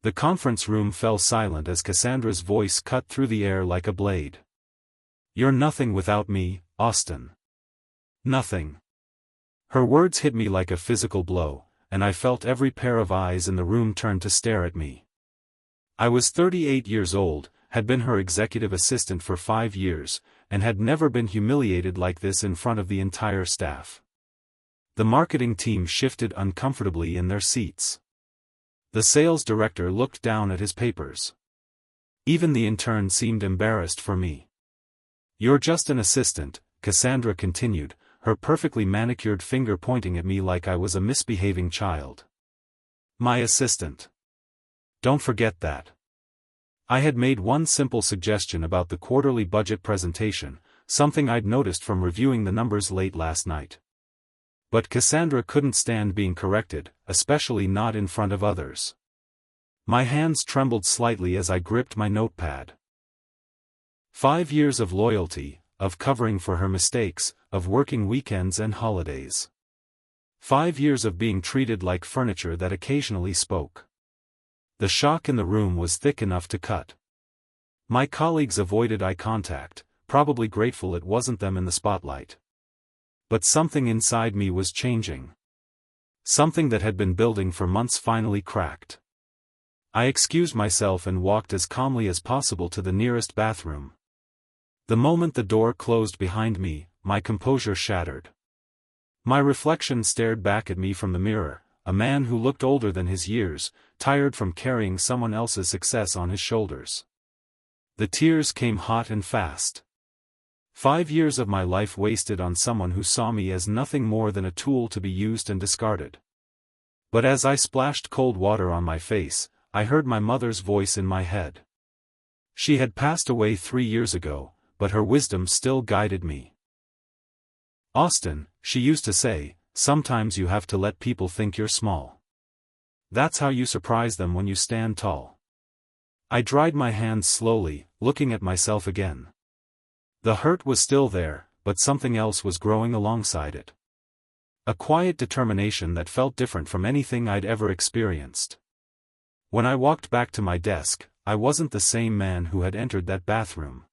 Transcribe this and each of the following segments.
The conference room fell silent as Cassandra's voice cut through the air like a blade. "You're nothing without me, Austin. Nothing." Her words hit me like a physical blow, and I felt every pair of eyes in the room turn to stare at me. I was 38 years old, had been her executive assistant for 5 years, and had never been humiliated like this in front of the entire staff. The marketing team shifted uncomfortably in their seats. The sales director looked down at his papers. Even the intern seemed embarrassed for me. "You're just an assistant," Cassandra continued, her perfectly manicured finger pointing at me like I was a misbehaving child. "My assistant. Don't forget that." I had made one simple suggestion about the quarterly budget presentation, something I'd noticed from reviewing the numbers late last night. But Cassandra couldn't stand being corrected, especially not in front of others. My hands trembled slightly as I gripped my notepad. 5 years of loyalty, of covering for her mistakes, of working weekends and holidays. 5 years of being treated like furniture that occasionally spoke. The shock in the room was thick enough to cut. My colleagues avoided eye contact, probably grateful it wasn't them in the spotlight. But something inside me was changing. Something that had been building for months finally cracked. I excused myself and walked as calmly as possible to the nearest bathroom. The moment the door closed behind me, my composure shattered. My reflection stared back at me from the mirror, a man who looked older than his years, tired from carrying someone else's success on his shoulders. The tears came hot and fast. 5 years of my life wasted on someone who saw me as nothing more than a tool to be used and discarded. But as I splashed cold water on my face, I heard my mother's voice in my head. She had passed away 3 years ago, but her wisdom still guided me. "Austin," she used to say, "sometimes you have to let people think you're small. That's how you surprise them when you stand tall." I dried my hands slowly, looking at myself again. The hurt was still there, but something else was growing alongside it. A quiet determination that felt different from anything I'd ever experienced. When I walked back to my desk, I wasn't the same man who had entered that bathroom.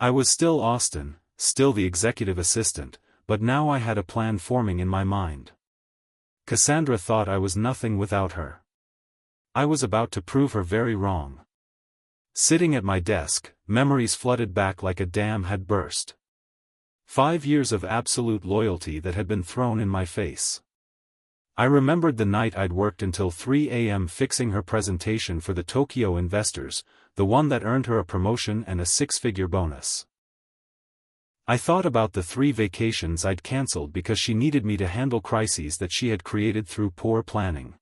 I was still Austin, still the executive assistant, but now I had a plan forming in my mind. Cassandra thought I was nothing without her. I was about to prove her very wrong. Sitting at my desk, memories flooded back like a dam had burst. 5 years of absolute loyalty that had been thrown in my face. I remembered the night I'd worked until 3 a.m. fixing her presentation for the Tokyo investors, the one that earned her a promotion and a 6-figure bonus. I thought about the 3 vacations I'd cancelled because she needed me to handle crises that she had created through poor planning.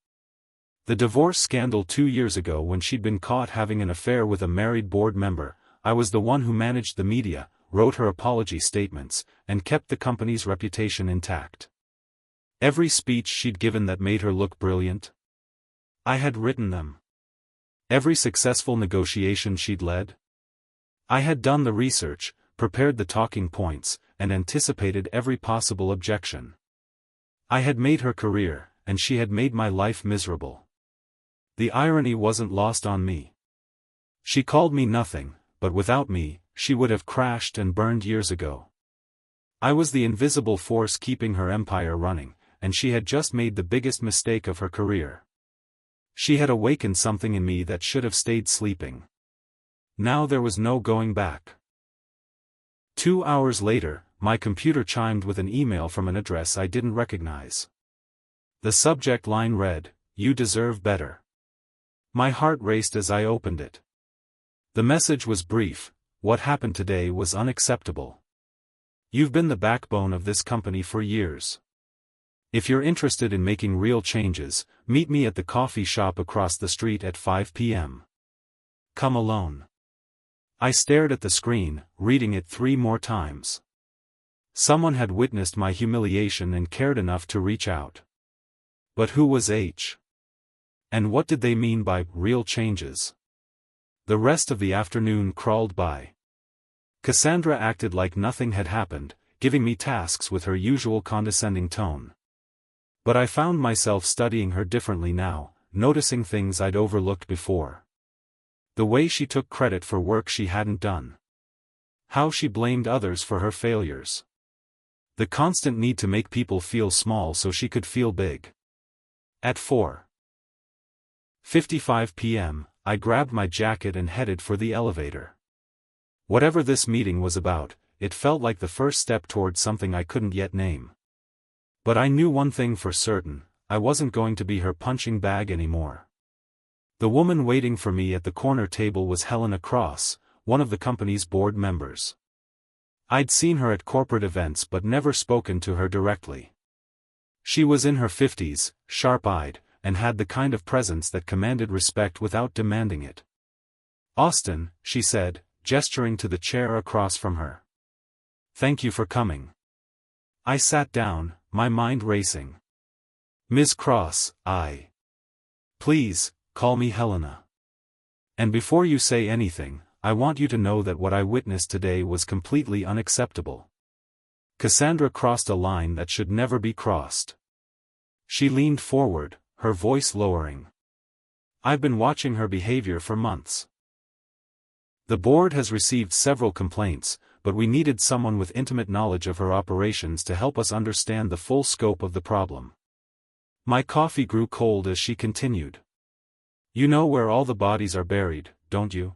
The divorce scandal 2 years ago when she'd been caught having an affair with a married board member, I was the one who managed the media, wrote her apology statements, and kept the company's reputation intact. Every speech she'd given that made her look brilliant, I had written them. Every successful negotiation she'd led, I had done the research, prepared the talking points, and anticipated every possible objection. I had made her career, and she had made my life miserable. The irony wasn't lost on me. She called me nothing, but without me, she would have crashed and burned years ago. I was the invisible force keeping her empire running, and she had just made the biggest mistake of her career. She had awakened something in me that should have stayed sleeping. Now there was no going back. 2 hours later, my computer chimed with an email from an address I didn't recognize. The subject line read, "You deserve better." My heart raced as I opened it. The message was brief: "What happened today was unacceptable. You've been the backbone of this company for years. If you're interested in making real changes, meet me at the coffee shop across the street at 5 p.m. Come alone." I stared at the screen, reading it 3 more times. Someone had witnessed my humiliation and cared enough to reach out. But who was H? And what did they mean by real changes? The rest of the afternoon crawled by. Cassandra acted like nothing had happened, giving me tasks with her usual condescending tone. But I found myself studying her differently now, noticing things I'd overlooked before. The way she took credit for work she hadn't done. How she blamed others for her failures. The constant need to make people feel small so she could feel big. At 4:55 p.m., I grabbed my jacket and headed for the elevator. Whatever this meeting was about, it felt like the first step towards something I couldn't yet name. But I knew one thing for certain: I wasn't going to be her punching bag anymore. The woman waiting for me at the corner table was Helena Cross, one of the company's board members. I'd seen her at corporate events but never spoken to her directly. She was in her 50s, sharp-eyed, and had the kind of presence that commanded respect without demanding it. "Austin," she said, gesturing to the chair across from her. "Thank you for coming." I sat down, my mind racing. "Ms. Cross, Please, call me Helena. And before you say anything, I want you to know that what I witnessed today was completely unacceptable." Cassandra crossed a line that should never be crossed. She leaned forward, her voice lowering. "I've been watching her behavior for months. The board has received several complaints, but we needed someone with intimate knowledge of her operations to help us understand the full scope of the problem." My coffee grew cold as she continued. "You know where all the bodies are buried, don't you?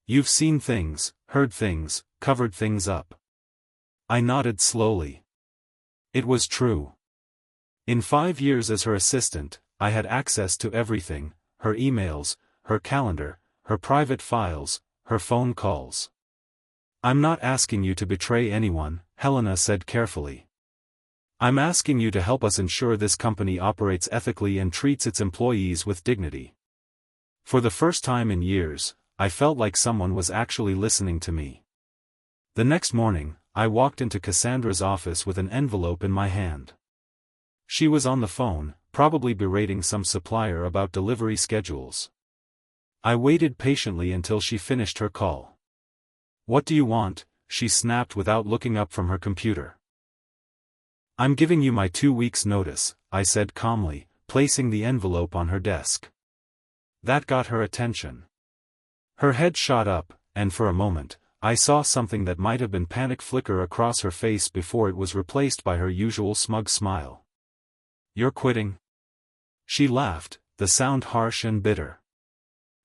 You've seen things, heard things, covered things up." I nodded slowly. It was true. In 5 years as her assistant, I had access to everything: her emails, her calendar, her private files, her phone calls. "I'm not asking you to betray anyone," Helena said carefully. "I'm asking you to help us ensure this company operates ethically and treats its employees with dignity." For the first time in years, I felt like someone was actually listening to me. The next morning, I walked into Cassandra's office with an envelope in my hand. She was on the phone, probably berating some supplier about delivery schedules. I waited patiently until she finished her call. "What do you want?" she snapped without looking up from her computer. "I'm giving you my 2 weeks' notice," I said calmly, placing the envelope on her desk. That got her attention. Her head shot up, and for a moment, I saw something that might have been panic flicker across her face before it was replaced by her usual smug smile. "You're quitting?" She laughed, the sound harsh and bitter.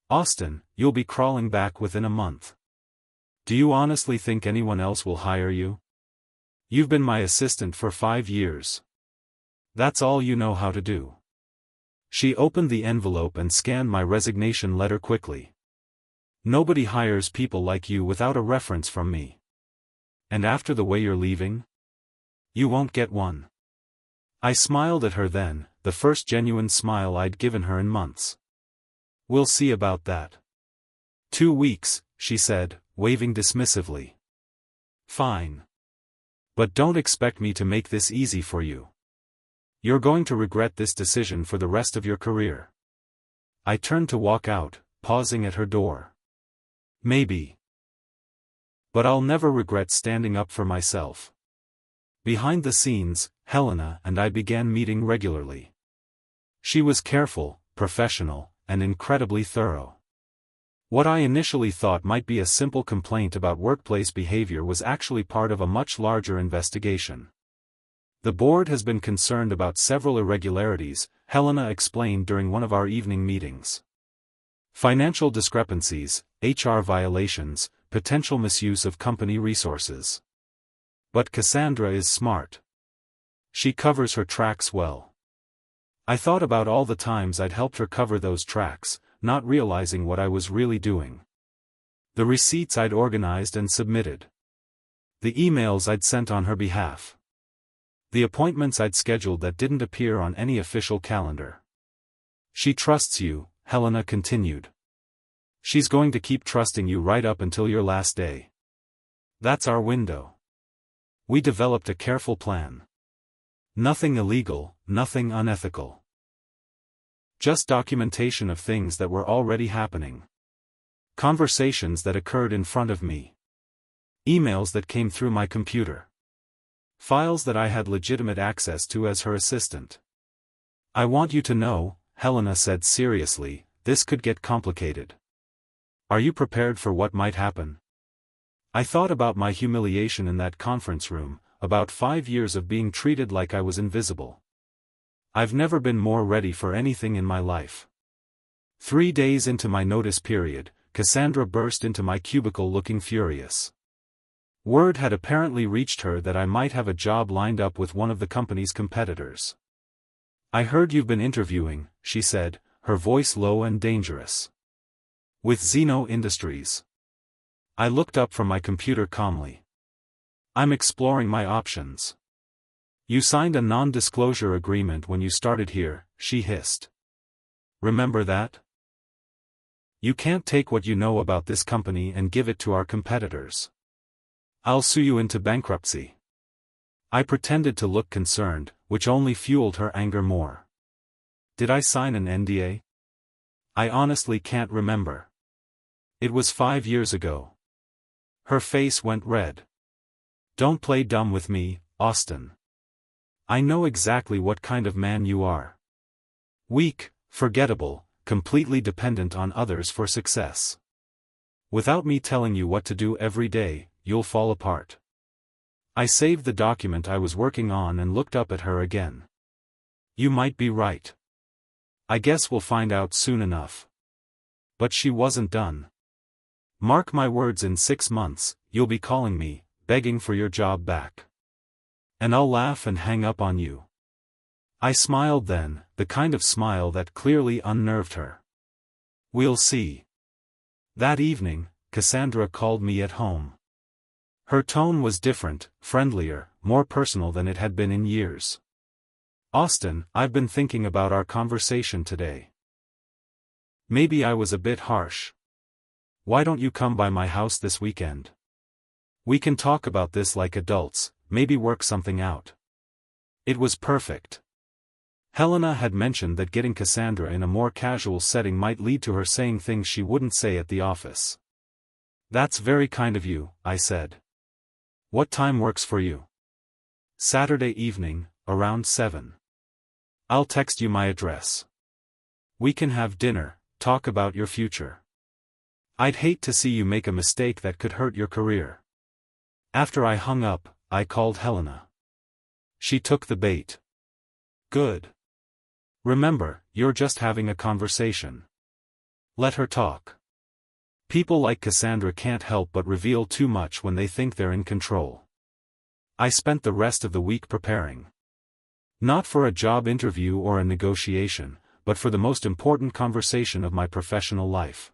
"Austin, you'll be crawling back within a month. Do you honestly think anyone else will hire you? You've been my assistant for 5 years. That's all you know how to do." She opened the envelope and scanned my resignation letter quickly. "Nobody hires people like you without a reference from me. And after the way you're leaving? You won't get one." I smiled at her then, the first genuine smile I'd given her in months. "We'll see about that." 2 weeks, she said, waving dismissively. "Fine. But don't expect me to make this easy for you. You're going to regret this decision for the rest of your career." I turned to walk out, pausing at her door. "Maybe. But I'll never regret standing up for myself." Behind the scenes, Helena and I began meeting regularly. She was careful, professional, and incredibly thorough. What I initially thought might be a simple complaint about workplace behavior was actually part of a much larger investigation. "The board has been concerned about several irregularities," Helena explained during one of our evening meetings. "Financial discrepancies, HR violations, potential misuse of company resources. But Cassandra is smart. She covers her tracks well." I thought about all the times I'd helped her cover those tracks, not realizing what I was really doing. The receipts I'd organized and submitted. The emails I'd sent on her behalf. The appointments I'd scheduled that didn't appear on any official calendar. "She trusts you," Helena continued. "She's going to keep trusting you right up until your last day. That's our window. We developed a careful plan. Nothing illegal, nothing unethical. Just documentation of things that were already happening. Conversations that occurred in front of me. Emails that came through my computer. Files that I had legitimate access to as her assistant. I want you to know," Helena said seriously, this could get complicated. Are you prepared for what might happen? I thought about my humiliation in that conference room, about 5 years of being treated like I was invisible. I've never been more ready for anything in my life. 3 days into my notice period, Cassandra burst into my cubicle looking furious. Word had apparently reached her that I might have a job lined up with one of the company's competitors. I heard you've been interviewing, she said, her voice low and dangerous. With Zeno Industries. I looked up from my computer calmly. I'm exploring my options. You signed a non-disclosure agreement when you started here, she hissed. Remember that? You can't take what you know about this company and give it to our competitors. I'll sue you into bankruptcy. I pretended to look concerned, which only fueled her anger more. Did I sign an NDA? I honestly can't remember. It was 5 years ago. Her face went red. Don't play dumb with me, Austin. I know exactly what kind of man you are. Weak, forgettable, completely dependent on others for success. Without me telling you what to do every day, you'll fall apart. I saved the document I was working on and looked up at her again. You might be right. I guess we'll find out soon enough. But she wasn't done. Mark my words, in 6 months, you'll be calling me, begging for your job back. And I'll laugh and hang up on you. I smiled then, the kind of smile that clearly unnerved her. We'll see. That evening, Cassandra called me at home. Her tone was different, friendlier, more personal than it had been in years. Austin, I've been thinking about our conversation today. Maybe I was a bit harsh. Why don't you come by my house this weekend? We can talk about this like adults, maybe work something out. It was perfect. Helena had mentioned that getting Cassandra in a more casual setting might lead to her saying things she wouldn't say at the office. That's very kind of you, I said. What time works for you? Saturday evening, around 7. I'll text you my address. We can have dinner, talk about your future. I'd hate to see you make a mistake that could hurt your career. After I hung up, I called Helena. She took the bait. Good. Remember, you're just having a conversation. Let her talk. People like Cassandra can't help but reveal too much when they think they're in control. I spent the rest of the week preparing. Not for a job interview or a negotiation, but for the most important conversation of my professional life.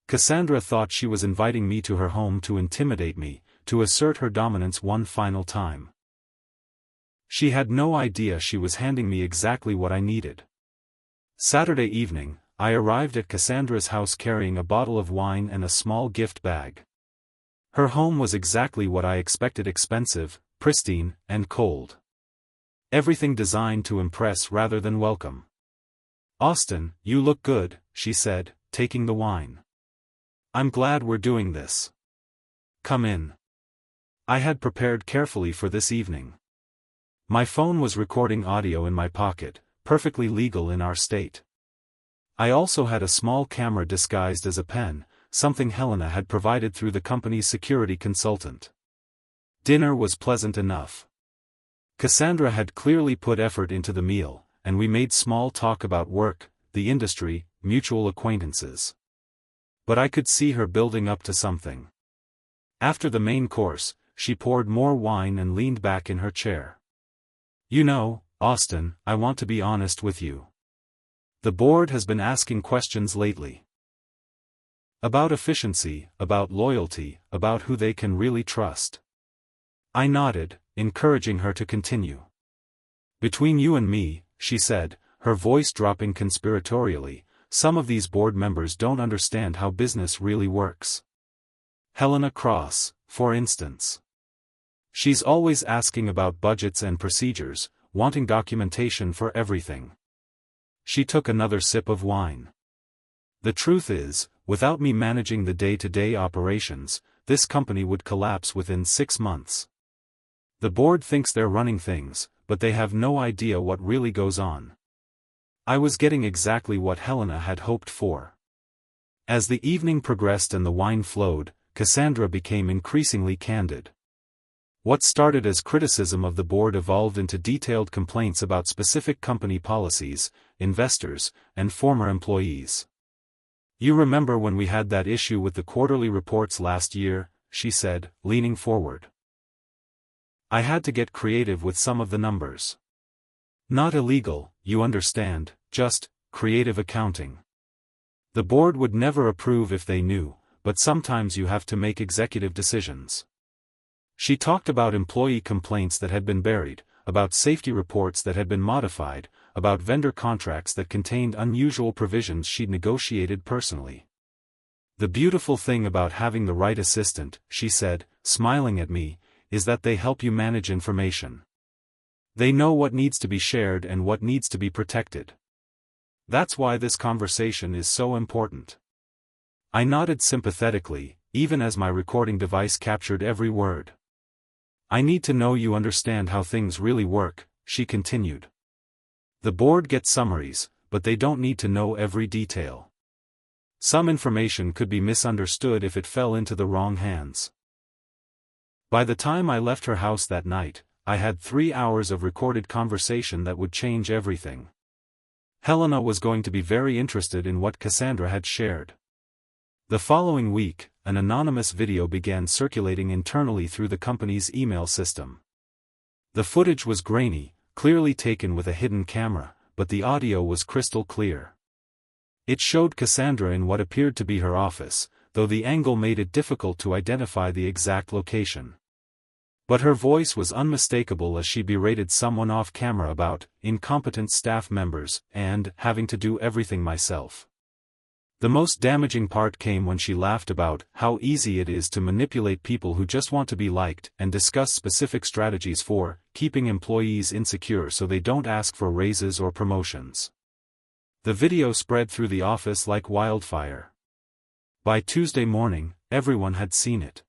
Cassandra thought she was inviting me to her home to intimidate me, to assert her dominance one final time. She had no idea she was handing me exactly what I needed. Saturday evening, I arrived at Cassandra's house carrying a bottle of wine and a small gift bag. Her home was exactly what I expected: expensive, pristine, and cold. Everything designed to impress rather than welcome. Austin, you look good, she said, taking the wine. I'm glad we're doing this. Come in. I had prepared carefully for this evening. My phone was recording audio in my pocket, perfectly legal in our state. I also had a small camera disguised as a pen, something Helena had provided through the company's security consultant. Dinner was pleasant enough. Cassandra had clearly put effort into the meal, and we made small talk about work, the industry, mutual acquaintances. But I could see her building up to something. After the main course, she poured more wine and leaned back in her chair. You know, Austin, I want to be honest with you. The board has been asking questions lately. About efficiency, about loyalty, about who they can really trust. I nodded, encouraging her to continue. Between you and me, she said, her voice dropping conspiratorially, some of these board members don't understand how business really works. Helena Cross, for instance. She's always asking about budgets and procedures, wanting documentation for everything. She took another sip of wine. The truth is, without me managing the day-to-day operations, this company would collapse within 6 months. The board thinks they're running things, but they have no idea what really goes on. I was getting exactly what Helena had hoped for. As the evening progressed and the wine flowed, Cassandra became increasingly candid. What started as criticism of the board evolved into detailed complaints about specific company policies, investors, and former employees. "You remember when we had that issue with the quarterly reports last year?" she said, leaning forward. "I had to get creative with some of the numbers. Not illegal, you understand, just creative accounting. The board would never approve if they knew, but sometimes you have to make executive decisions." She talked about employee complaints that had been buried, about safety reports that had been modified, about vendor contracts that contained unusual provisions she'd negotiated personally. "The beautiful thing about having the right assistant," she said, smiling at me, "is that they help you manage information. They know what needs to be shared and what needs to be protected. That's why this conversation is so important." I nodded sympathetically, even as my recording device captured every word. "I need to know you understand how things really work," she continued. "The board gets summaries, but they don't need to know every detail. Some information could be misunderstood if it fell into the wrong hands." By the time I left her house that night, I had 3 hours of recorded conversation that would change everything. Helena was going to be very interested in what Cassandra had shared. The following week, an anonymous video began circulating internally through the company's email system. The footage was grainy, clearly taken with a hidden camera, but the audio was crystal clear. It showed Cassandra in what appeared to be her office, though the angle made it difficult to identify the exact location. But her voice was unmistakable as she berated someone off camera about incompetent staff members and having to do everything myself. The most damaging part came when she laughed about how easy it is to manipulate people who just want to be liked and discuss specific strategies for keeping employees insecure so they don't ask for raises or promotions. The video spread through the office like wildfire. By Tuesday morning, everyone had seen it.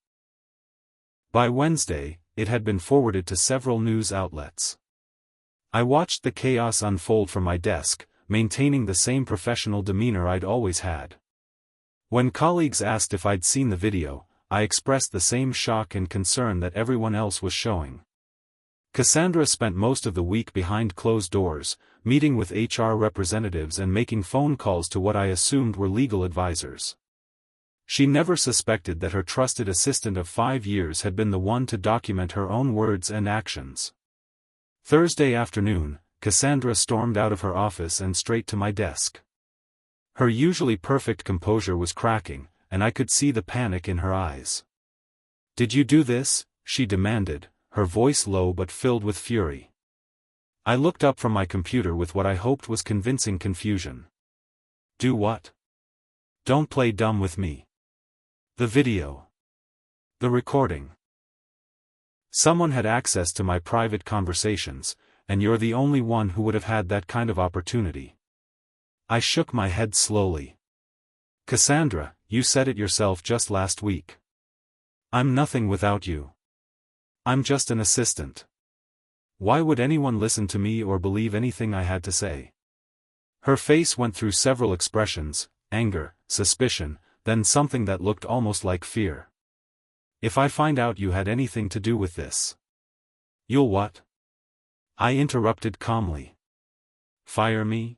By Wednesday, it had been forwarded to several news outlets. I watched the chaos unfold from my desk, maintaining the same professional demeanor I'd always had. When colleagues asked if I'd seen the video, I expressed the same shock and concern that everyone else was showing. Cassandra spent most of the week behind closed doors, meeting with HR representatives and making phone calls to what I assumed were legal advisors. She never suspected that her trusted assistant of 5 years had been the one to document her own words and actions. Thursday afternoon, Cassandra stormed out of her office and straight to my desk. Her usually perfect composure was cracking, and I could see the panic in her eyes. "Did you do this?" she demanded, her voice low but filled with fury. I looked up from my computer with what I hoped was convincing confusion. "Do what?" "Don't play dumb with me." "The video. The recording. Someone had access to my private conversations, and you're the only one who would have had that kind of opportunity." I shook my head slowly. "Cassandra, you said it yourself just last week. I'm nothing without you. I'm just an assistant. Why would anyone listen to me or believe anything I had to say?" Her face went through several expressions: anger, suspicion, then something that looked almost like fear. "If I find out you had anything to do with this." "You'll what?" I interrupted calmly. "Fire me?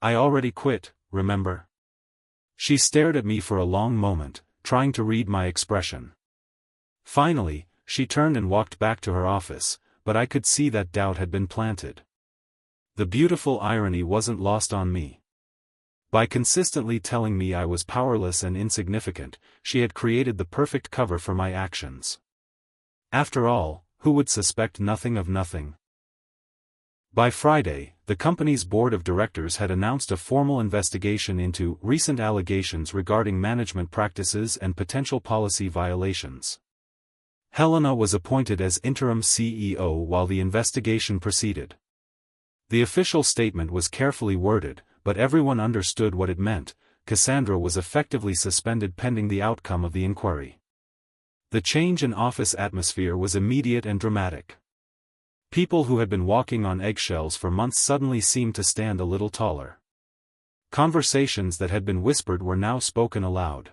I already quit, remember?" She stared at me for a long moment, trying to read my expression. Finally, she turned and walked back to her office, but I could see that doubt had been planted. The beautiful irony wasn't lost on me. By consistently telling me I was powerless and insignificant, she had created the perfect cover for my actions. After all, who would suspect nothing of nothing? By Friday, the company's board of directors had announced a formal investigation into recent allegations regarding management practices and potential policy violations. Helena was appointed as interim CEO while the investigation proceeded. The official statement was carefully worded, but everyone understood what it meant: Cassandra was effectively suspended pending the outcome of the inquiry. The change in office atmosphere was immediate and dramatic. People who had been walking on eggshells for months suddenly seemed to stand a little taller. Conversations that had been whispered were now spoken aloud.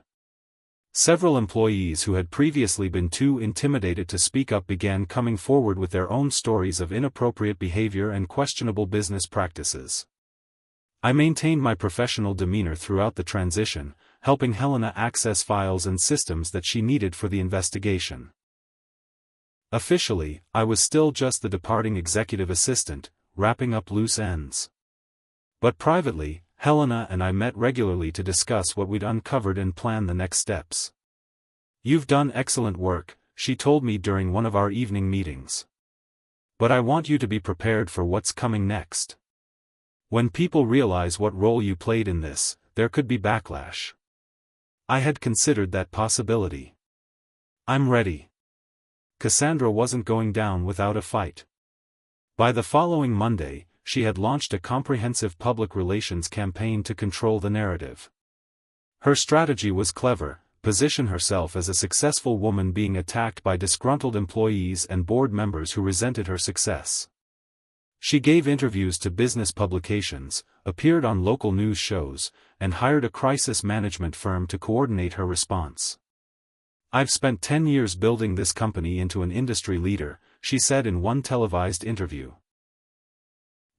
Several employees who had previously been too intimidated to speak up began coming forward with their own stories of inappropriate behavior and questionable business practices. I maintained my professional demeanor throughout the transition, helping Helena access files and systems that she needed for the investigation. Officially, I was still just the departing executive assistant, wrapping up loose ends. But privately, Helena and I met regularly to discuss what we'd uncovered and plan the next steps. "You've done excellent work," she told me during one of our evening meetings. "But I want you to be prepared for what's coming next. When people realize what role you played in this, there could be backlash." I had considered that possibility. "I'm ready." Cassandra wasn't going down without a fight. By the following Monday, she had launched a comprehensive public relations campaign to control the narrative. Her strategy was clever: position herself as a successful woman being attacked by disgruntled employees and board members who resented her success. She gave interviews to business publications, appeared on local news shows, and hired a crisis management firm to coordinate her response. "I've spent 10 years building this company into an industry leader," she said in one televised interview.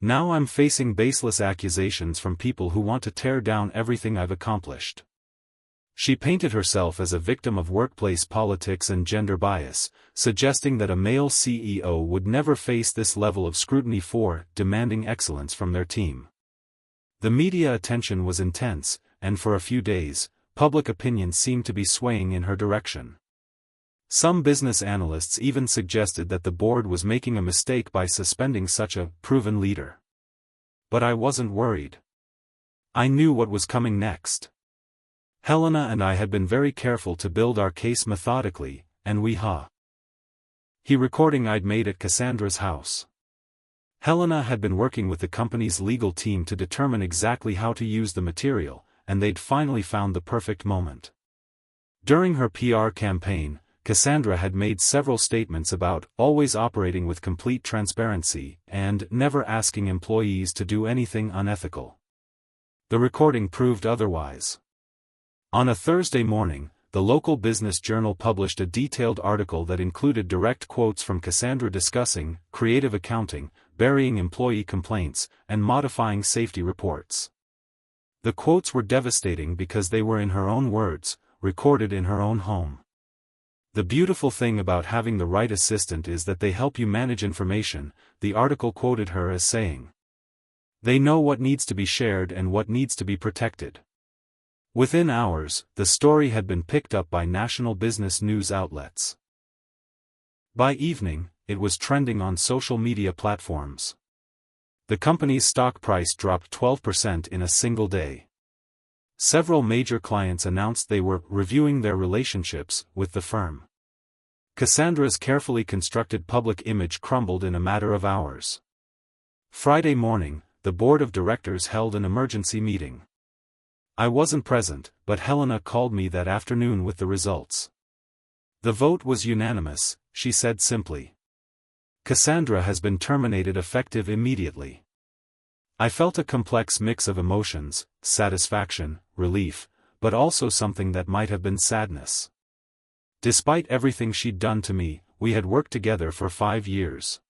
"Now I'm facing baseless accusations from people who want to tear down everything I've accomplished." She painted herself as a victim of workplace politics and gender bias, suggesting that a male CEO would never face this level of scrutiny for demanding excellence from their team. The media attention was intense, and for a few days, public opinion seemed to be swaying in her direction. Some business analysts even suggested that the board was making a mistake by suspending such a proven leader. But I wasn't worried. I knew what was coming next. Helena and I had been very careful to build our case methodically, and he recording I'd made at Cassandra's house. Helena had been working with the company's legal team to determine exactly how to use the material, and they'd finally found the perfect moment. During her PR campaign, Cassandra had made several statements about always operating with complete transparency and never asking employees to do anything unethical. The recording proved otherwise. On a Thursday morning, the local business journal published a detailed article that included direct quotes from Cassandra discussing creative accounting, burying employee complaints, and modifying safety reports. The quotes were devastating because they were in her own words, recorded in her own home. "The beautiful thing about having the right assistant is that they help you manage information," the article quoted her as saying. "They know what needs to be shared and what needs to be protected." Within hours, the story had been picked up by national business news outlets. By evening, it was trending on social media platforms. The company's stock price dropped 12% in a single day. Several major clients announced they were reviewing their relationships with the firm. Cassandra's carefully constructed public image crumbled in a matter of hours. Friday morning, the board of directors held an emergency meeting. I wasn't present, but Helena called me that afternoon with the results. "The vote was unanimous," she said simply. "Cassandra has been terminated effective immediately." I felt a complex mix of emotions: satisfaction, relief, but also something that might have been sadness. Despite everything she'd done to me, we had worked together for 5 years.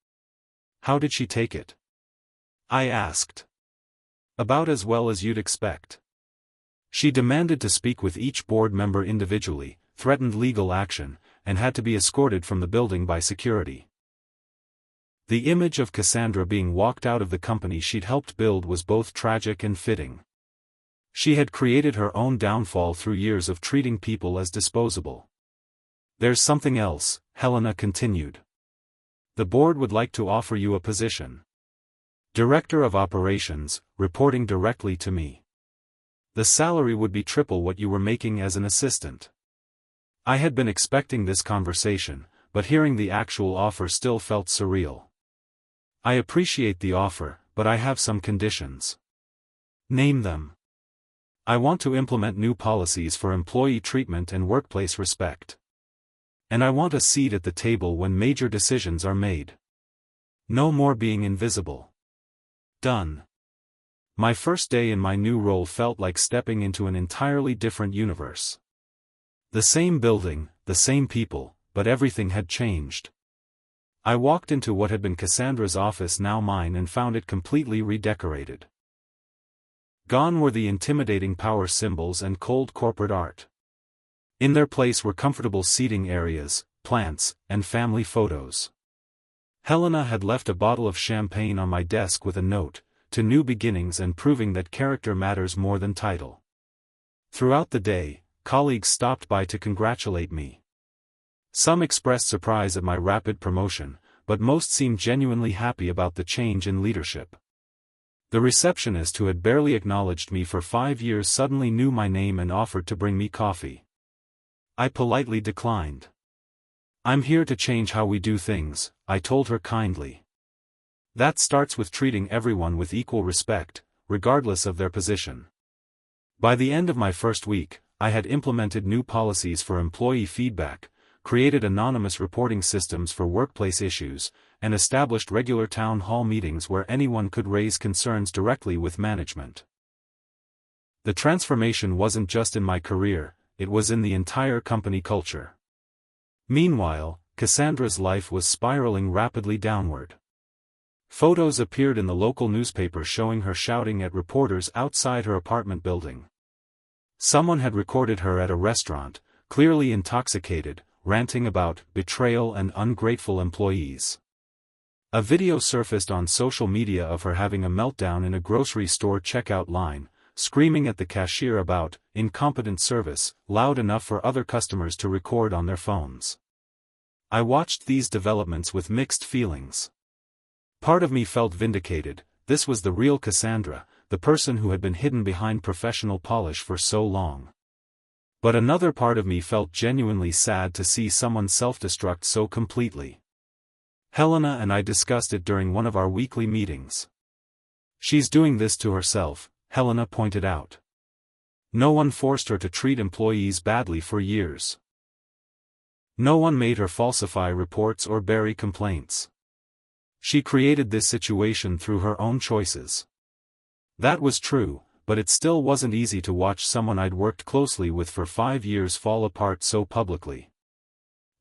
"How did she take it?" I asked. "About as well as you'd expect. She demanded to speak with each board member individually, threatened legal action, and had to be escorted from the building by security." The image of Cassandra being walked out of the company she'd helped build was both tragic and fitting. She had created her own downfall through years of treating people as disposable. "There's something else," Helena continued. "The board would like to offer you a position. Director of Operations, reporting directly to me. The salary would be triple what you were making as an assistant." I had been expecting this conversation, but hearing the actual offer still felt surreal. "I appreciate the offer, but I have some conditions." "Name them." "I want to implement new policies for employee treatment and workplace respect. And I want a seat at the table when major decisions are made." No more being invisible. Done. My first day in my new role felt like stepping into an entirely different universe. The same building, the same people, but everything had changed. I walked into what had been Cassandra's office, now mine, and found it completely redecorated. Gone were the intimidating power symbols and cold corporate art. In their place were comfortable seating areas, plants, and family photos. Helena had left a bottle of champagne on my desk with a note, "To new beginnings and proving that character matters more than title." Throughout the day, colleagues stopped by to congratulate me. Some expressed surprise at my rapid promotion, but most seemed genuinely happy about the change in leadership. The receptionist, who had barely acknowledged me for 5 years, suddenly knew my name and offered to bring me coffee. I politely declined. "I'm here to change how we do things," I told her kindly. "That starts with treating everyone with equal respect, regardless of their position." By the end of my first week, I had implemented new policies for employee feedback, created anonymous reporting systems for workplace issues, and established regular town hall meetings where anyone could raise concerns directly with management. The transformation wasn't just in my career, it was in the entire company culture. Meanwhile, Cassandra's life was spiraling rapidly downward. Photos appeared in the local newspaper showing her shouting at reporters outside her apartment building. Someone had recorded her at a restaurant, clearly intoxicated, ranting about betrayal and ungrateful employees. A video surfaced on social media of her having a meltdown in a grocery store checkout line, screaming at the cashier about incompetent service, loud enough for other customers to record on their phones. I watched these developments with mixed feelings. Part of me felt vindicated. This was the real Cassandra, the person who had been hidden behind professional polish for so long. But another part of me felt genuinely sad to see someone self-destruct so completely. Helena and I discussed it during one of our weekly meetings. "She's doing this to herself," Helena pointed out. "No one forced her to treat employees badly for years. No one made her falsify reports or bury complaints. She created this situation through her own choices." That was true, but it still wasn't easy to watch someone I'd worked closely with for 5 years fall apart so publicly.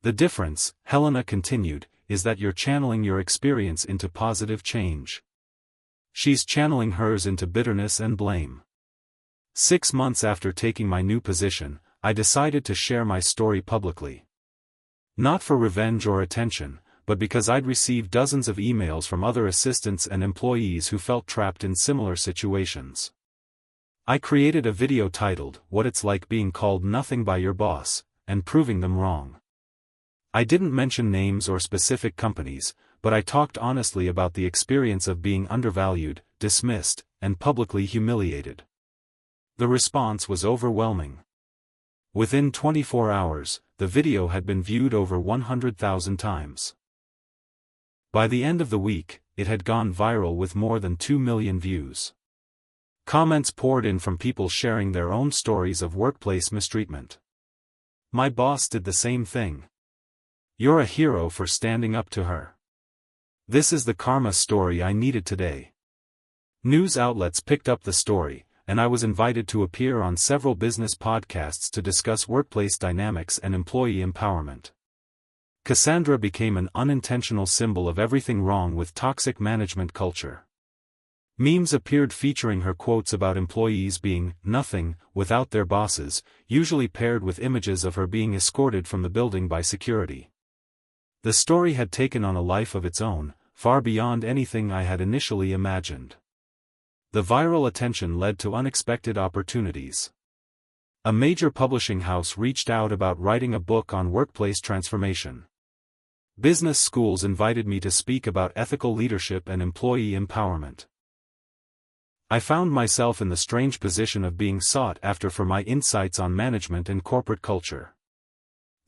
"The difference," Helena continued, "is that you're channeling your experience into positive change. She's channeling hers into bitterness and blame." 6 months after taking my new position, I decided to share my story publicly. Not for revenge or attention, but because I'd received dozens of emails from other assistants and employees who felt trapped in similar situations. I created a video titled, "What It's Like Being Called Nothing by Your Boss, and Proving Them Wrong." I didn't mention names or specific companies, but I talked honestly about the experience of being undervalued, dismissed, and publicly humiliated. The response was overwhelming. Within 24 hours, the video had been viewed over 100,000 times. By the end of the week, it had gone viral with more than 2 million views. Comments poured in from people sharing their own stories of workplace mistreatment. "My boss did the same thing. You're a hero for standing up to her. This is the karma story I needed today." News outlets picked up the story, and I was invited to appear on several business podcasts to discuss workplace dynamics and employee empowerment. Cassandra became an unintentional symbol of everything wrong with toxic management culture. Memes appeared featuring her quotes about employees being nothing without their bosses, usually paired with images of her being escorted from the building by security. The story had taken on a life of its own, far beyond anything I had initially imagined. The viral attention led to unexpected opportunities. A major publishing house reached out about writing a book on workplace transformation. Business schools invited me to speak about ethical leadership and employee empowerment. I found myself in the strange position of being sought after for my insights on management and corporate culture.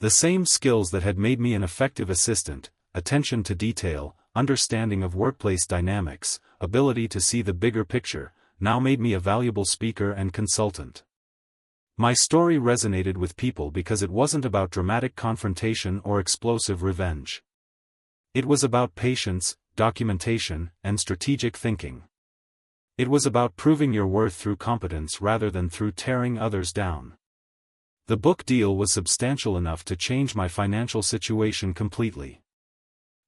The same skills that had made me an effective assistant, attention to detail, understanding of workplace dynamics, ability to see the bigger picture, now made me a valuable speaker and consultant. My story resonated with people because it wasn't about dramatic confrontation or explosive revenge. It was about patience, documentation, and strategic thinking. It was about proving your worth through competence rather than through tearing others down. The book deal was substantial enough to change my financial situation completely.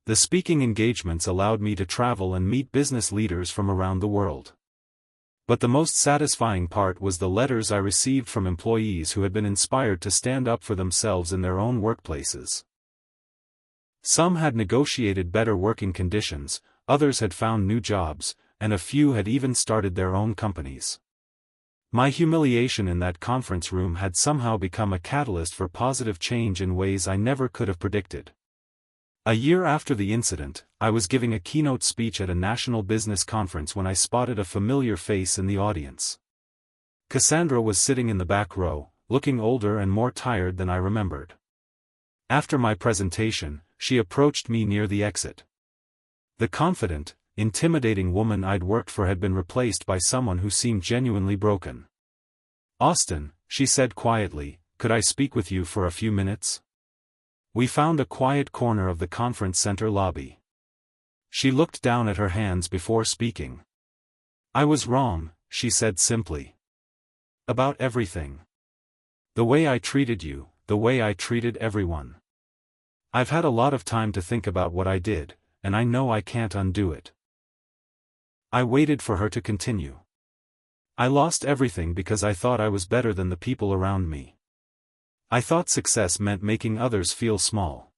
The speaking engagements allowed me to travel and meet business leaders from around the world. But the most satisfying part was the letters I received from employees who had been inspired to stand up for themselves in their own workplaces. Some had negotiated better working conditions, others had found new jobs, and a few had even started their own companies. My humiliation in that conference room had somehow become a catalyst for positive change in ways I never could have predicted. A year after the incident, I was giving a keynote speech at a national business conference when I spotted a familiar face in the audience. Cassandra was sitting in the back row, looking older and more tired than I remembered. After my presentation, she approached me near the exit. The confident, intimidating woman I'd worked for had been replaced by someone who seemed genuinely broken. "Austin," she said quietly, "could I speak with you for a few minutes?" We found a quiet corner of the conference center lobby. She looked down at her hands before speaking. "I was wrong," she said simply. "About everything. The way I treated you, the way I treated everyone. I've had a lot of time to think about what I did, and I know I can't undo it." I waited for her to continue. "I lost everything because I thought I was better than the people around me. I thought success meant making others feel small.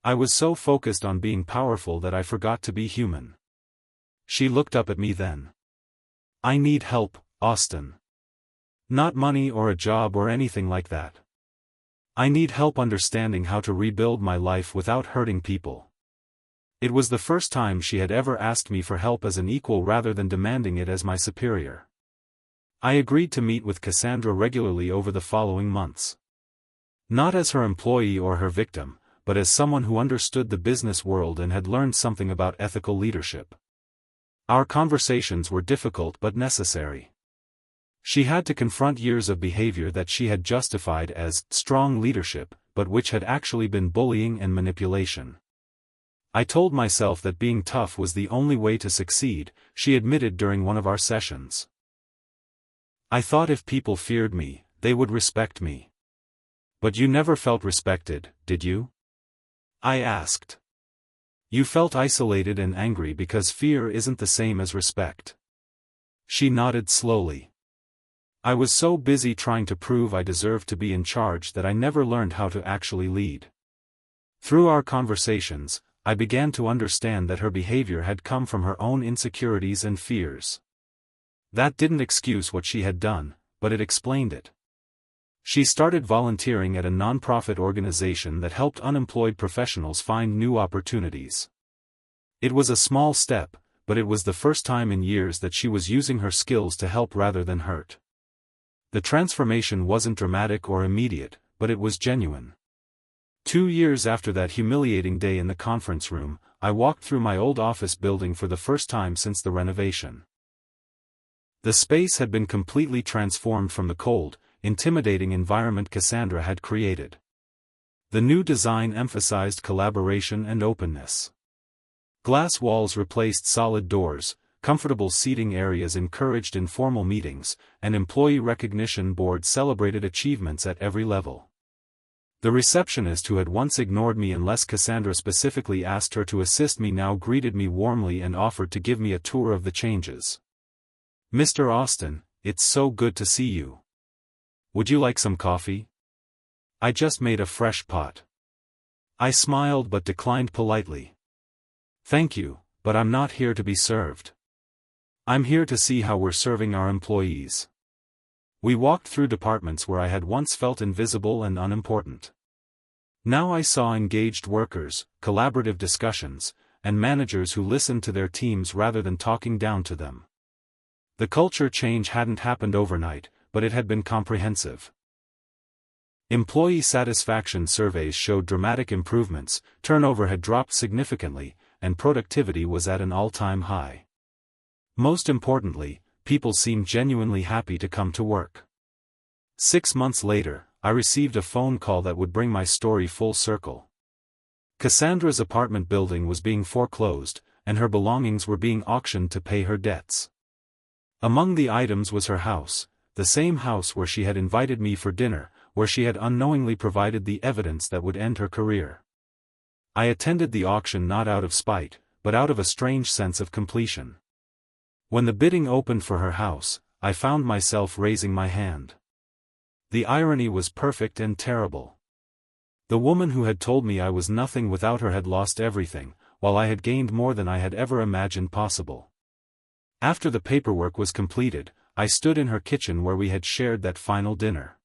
I was so focused on being powerful that I forgot to be human." She looked up at me then. "I need help, Austin. Not money or a job or anything like that. I need help understanding how to rebuild my life without hurting people." It was the first time she had ever asked me for help as an equal rather than demanding it as my superior. I agreed to meet with Cassandra regularly over the following months. Not as her employee or her victim, but as someone who understood the business world and had learned something about ethical leadership. Our conversations were difficult but necessary. She had to confront years of behavior that she had justified as strong leadership, but which had actually been bullying and manipulation. "I told myself that being tough was the only way to succeed," she admitted during one of our sessions. "I thought if people feared me, they would respect me." "But you never felt respected, did you?" I asked. "You felt isolated and angry because fear isn't the same as respect." She nodded slowly. "I was so busy trying to prove I deserved to be in charge that I never learned how to actually lead." Through our conversations, I began to understand that her behavior had come from her own insecurities and fears. That didn't excuse what she had done, but it explained it. She started volunteering at a nonprofit organization that helped unemployed professionals find new opportunities. It was a small step, but it was the first time in years that she was using her skills to help rather than hurt. The transformation wasn't dramatic or immediate, but it was genuine. 2 years after that humiliating day in the conference room, I walked through my old office building for the first time since the renovation. The space had been completely transformed from the cold, intimidating environment Cassandra had created. The new design emphasized collaboration and openness. Glass walls replaced solid doors, comfortable seating areas encouraged informal meetings, and employee recognition boards celebrated achievements at every level. The receptionist who had once ignored me unless Cassandra specifically asked her to assist me now greeted me warmly and offered to give me a tour of the changes. "Mr. Austin, it's so good to see you. Would you like some coffee? I just made a fresh pot." I smiled but declined politely. "Thank you, but I'm not here to be served. I'm here to see how we're serving our employees." We walked through departments where I had once felt invisible and unimportant. Now I saw engaged workers, collaborative discussions, and managers who listened to their teams rather than talking down to them. The culture change hadn't happened overnight, but it had been comprehensive. Employee satisfaction surveys showed dramatic improvements, turnover had dropped significantly, and productivity was at an all-time high. Most importantly, people seemed genuinely happy to come to work. 6 months later, I received a phone call that would bring my story full circle. Cassandra's apartment building was being foreclosed, and her belongings were being auctioned to pay her debts. Among the items was her house, the same house where she had invited me for dinner, where she had unknowingly provided the evidence that would end her career. I attended the auction not out of spite, but out of a strange sense of completion. When the bidding opened for her house, I found myself raising my hand. The irony was perfect and terrible. The woman who had told me I was nothing without her had lost everything, while I had gained more than I had ever imagined possible. After the paperwork was completed, I stood in her kitchen where we had shared that final dinner.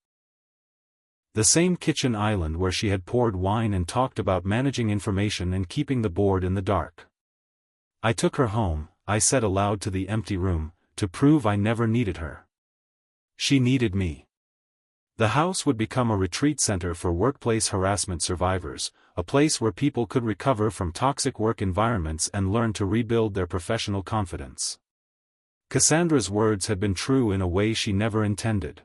The same kitchen island where she had poured wine and talked about managing information and keeping the board in the dark. I took her home, I said aloud to the empty room, to prove I never needed her. She needed me. The house would become a retreat center for workplace harassment survivors, a place where people could recover from toxic work environments and learn to rebuild their professional confidence. Cassandra's words had been true in a way she never intended.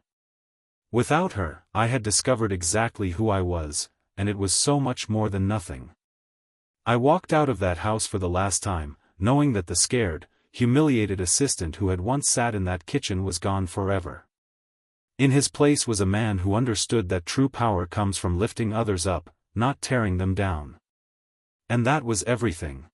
Without her, I had discovered exactly who I was, and it was so much more than nothing. I walked out of that house for the last time, knowing that the scared, humiliated assistant who had once sat in that kitchen was gone forever. In his place was a man who understood that true power comes from lifting others up, not tearing them down. And that was everything.